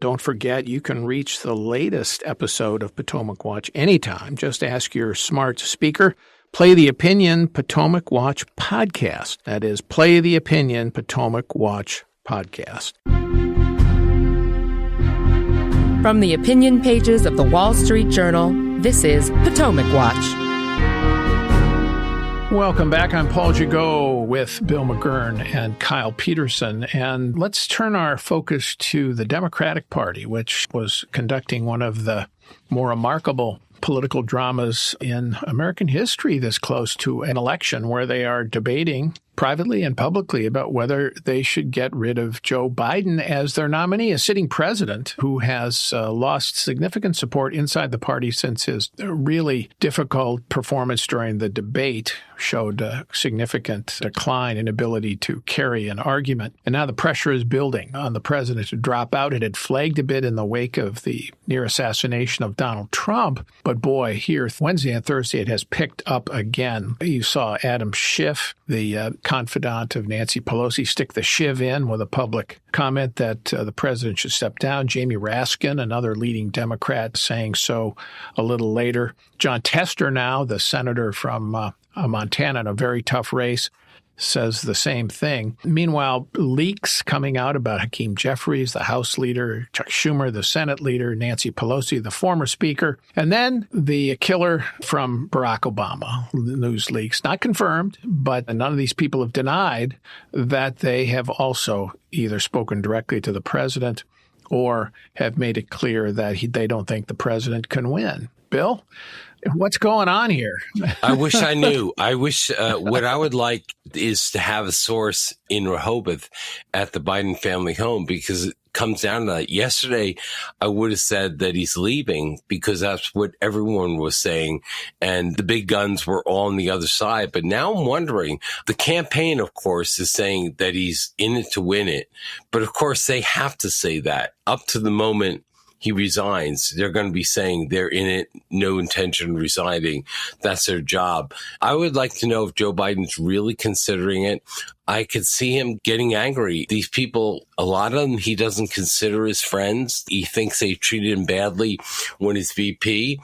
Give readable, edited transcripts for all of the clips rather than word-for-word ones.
Don't forget, you can reach the latest episode of Potomac Watch anytime. Just ask your smart speaker, play the Opinion Potomac Watch podcast. That is, play the Opinion Potomac Watch podcast. From the opinion pages of the Wall Street Journal, this is Potomac Watch. Welcome back. I'm Paul Gigot with Bill McGurn and Kyle Peterson. And let's turn our focus to the Democratic Party, which was conducting one of the more remarkable political dramas in American history this close to an election, where they are debating privately and publicly about whether they should get rid of Joe Biden as their nominee, a sitting president who has lost significant support inside the party since his really difficult performance during the debate showed a significant decline in ability to carry an argument. And now the pressure is building on the president to drop out. It had flagged a bit in the wake of the near assassination of Donald Trump. But boy, here Wednesday and Thursday, it has picked up again. You saw Adam Schiff, the confidant of Nancy Pelosi, stick the shiv in with a public comment that the president should step down. Jamie Raskin, another leading Democrat, saying so a little later. John Tester now, the senator from Montana in a very tough race, says the same thing. Meanwhile, leaks coming out about Hakeem Jeffries, the House leader, Chuck Schumer, the Senate leader, Nancy Pelosi, the former speaker, and then the killer from Barack Obama. News leaks, not confirmed, but none of these people have denied that they have also either spoken directly to the president or have made it clear that they don't think the president can win. Bill? What's going on here? I wish I knew. I wish what I would like is to have a source in Rehoboth at the Biden family home, because it comes down to that. Yesterday, I would have said that he's leaving because that's what everyone was saying. And the big guns were all on the other side. But now I'm wondering, the campaign, of course, is saying that he's in it to win it. But of course, they have to say that up to the moment he resigns. They're going to be saying they're in it, no intention of resigning. That's their job. I would like to know if Joe Biden's really considering it. I could see him getting angry. These people, a lot of them, he doesn't consider his friends. He thinks they treated him badly when he's VP.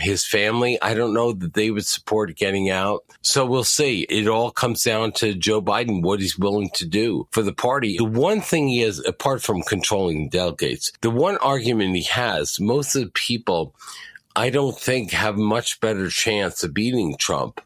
His family, I don't know that they would support getting out. So we'll see. It all comes down to Joe Biden, what he's willing to do for the party. The one thing he has, apart from controlling delegates, the one argument he has, most of the people, I don't think have much better chance of beating Trump.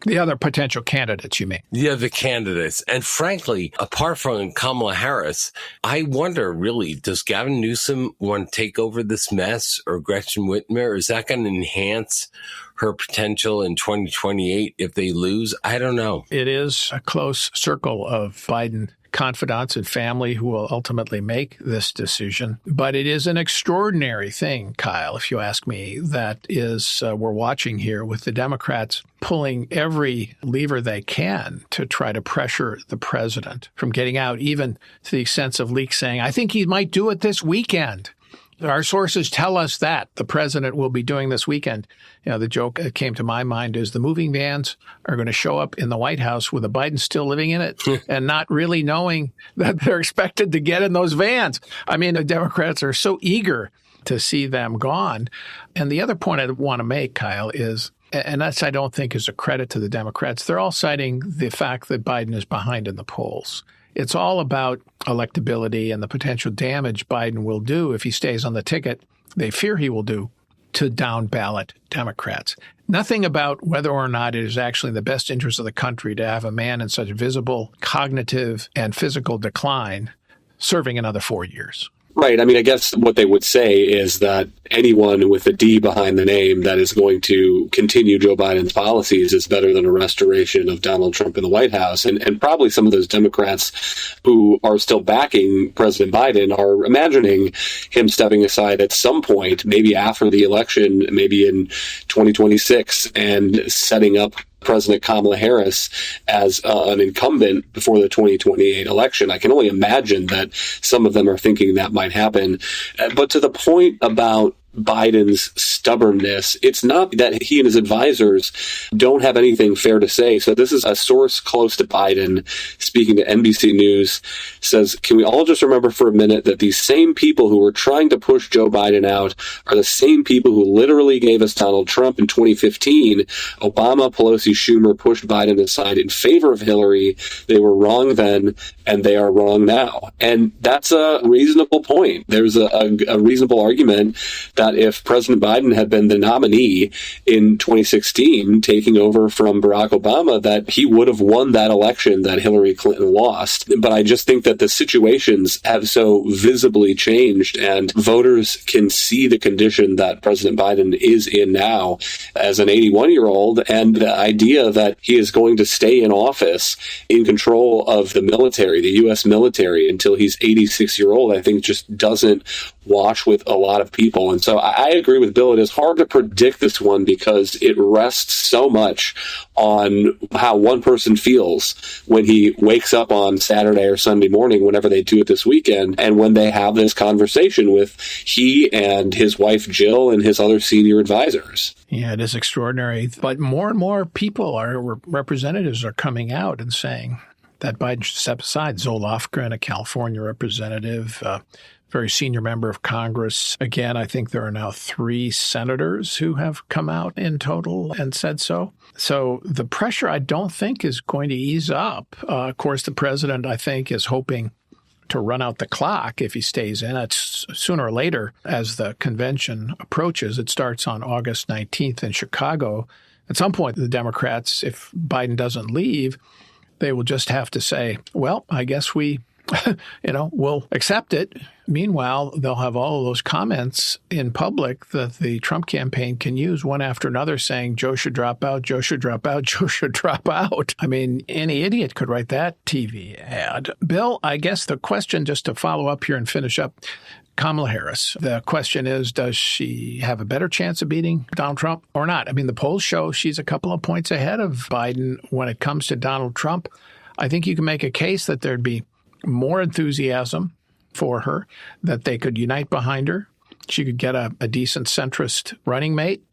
The other potential candidates, you mean? Yeah, the candidates. And frankly, apart from Kamala Harris, I wonder, really, does Gavin Newsom want to take over this mess, or Gretchen Whitmer? Is that going to enhance her potential in 2028 if they lose? I don't know. It is a close circle of Biden confidants and family who will ultimately make this decision. But it is an extraordinary thing, Kyle, if you ask me, that is we're watching here with the Democrats pulling every lever they can to try to pressure the president from getting out, even to the sense of leaks saying, I think he might do it this weekend. Our sources tell us that the president will be doing this weekend. You know, the joke that came to my mind is the moving vans are going to show up in the White House with a Biden still living in it and not really knowing that they're expected to get in those vans. I mean, the Democrats are so eager to see them gone. And the other point I want to make, Kyle, is, and that's, I don't think, is a credit to the Democrats, they're all citing the fact that Biden is behind in the polls. It's all about electability and the potential damage Biden will do if he stays on the ticket, they fear he will do, to down-ballot Democrats. Nothing about whether or not it is actually in the best interest of the country to have a man in such visible cognitive and physical decline serving another 4 years. Right. I mean, I guess what they would say is that anyone with a D behind the name that is going to continue Joe Biden's policies is better than a restoration of Donald Trump in the White House. And probably some of those Democrats who are still backing President Biden are imagining him stepping aside at some point, maybe after the election, maybe in 2026, and setting up President Kamala Harris as an incumbent before the 2028 election. I can only imagine that some of them are thinking that might happen. But to the point about Biden's stubbornness. It's not that he and his advisors don't have anything fair to say. So this is a source close to Biden speaking to NBC News, says, can we all just remember for a minute that these same people who were trying to push Joe Biden out are the same people who literally gave us Donald Trump in 2015. Obama, Pelosi, Schumer pushed Biden aside in favor of Hillary. They were wrong then, and they are wrong now. And that's a reasonable point. There's a reasonable argument that if President Biden had been the nominee in 2016, taking over from Barack Obama, that he would have won that election that Hillary Clinton lost. But I just think that the situations have so visibly changed, and voters can see the condition that President Biden is in now as an 81-year-old, and the idea that he is going to stay in office in control of the military, the U.S. military, until he's 86-year-old, I think just doesn't wash with a lot of people. And so I agree with Bill. It is hard to predict this one because it rests so much on how one person feels when he wakes up on Saturday or Sunday morning, whenever they do it this weekend, and when they have this conversation with he and his wife Jill and his other senior advisors. Yeah, it is extraordinary. But more and more people, representatives are coming out and saying that Biden should step aside. Zoe Lofgren, a California representative, very senior member of Congress. Again, I think there are now 3 senators who have come out in total and said so. So the pressure, I don't think, is going to ease up. Of course, the president, I think, is hoping to run out the clock if he stays in. It's sooner or later, as the convention approaches. It starts on August 19th in Chicago. At some point, the Democrats, if Biden doesn't leave, they will just have to say, well, I guess we'll accept it. Meanwhile, they'll have all of those comments in public that the Trump campaign can use one after another saying, Joe should drop out, Joe should drop out, Joe should drop out. I mean, any idiot could write that TV ad. Bill, I guess the question, just to follow up here and finish up, Kamala Harris. The question is, does she have a better chance of beating Donald Trump or not? I mean, the polls show she's a couple of points ahead of Biden when it comes to Donald Trump. I think you can make a case that there'd be more enthusiasm for her, that they could unite behind her. She could get a decent centrist running mate,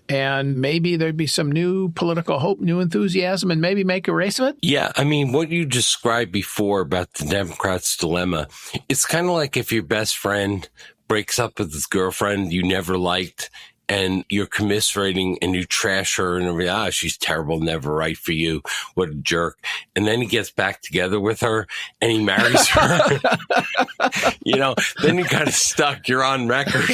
and maybe there'd be some new political hope, new enthusiasm, and maybe make a race of it. Yeah, I mean, what you described before about the Democrats' dilemma, it's kind of like if your best friend breaks up with his girlfriend you never liked, and you're commiserating and you trash her and she's terrible, never right for you. What a jerk. And then he gets back together with her and he marries her. Then you're kind of stuck. You're on record,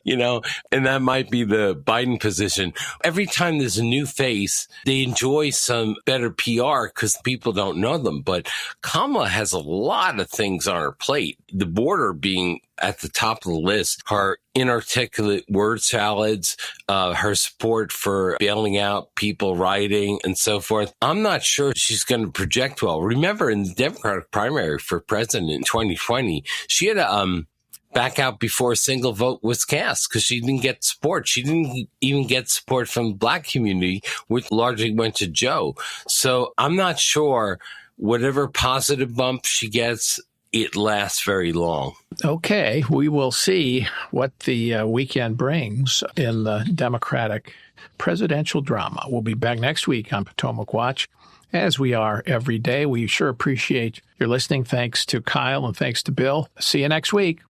and that might be the Biden position. Every time there's a new face, they enjoy some better PR because people don't know them. But Kamala has a lot of things on her plate. The border being at the top of the list, her inarticulate word salads, her support for bailing out people rioting and so forth. I'm not sure she's going to project well. Remember, in the Democratic primary for president in 2020, she had to back out before a single vote was cast because she didn't get support. She didn't even get support from the Black community, which largely went to Joe. So I'm not sure whatever positive bump she gets, it lasts very long. Okay, we will see what the weekend brings in the Democratic presidential drama. We'll be back next week on Potomac Watch, as we are every day. We sure appreciate your listening. Thanks to Kyle and thanks to Bill. See you next week.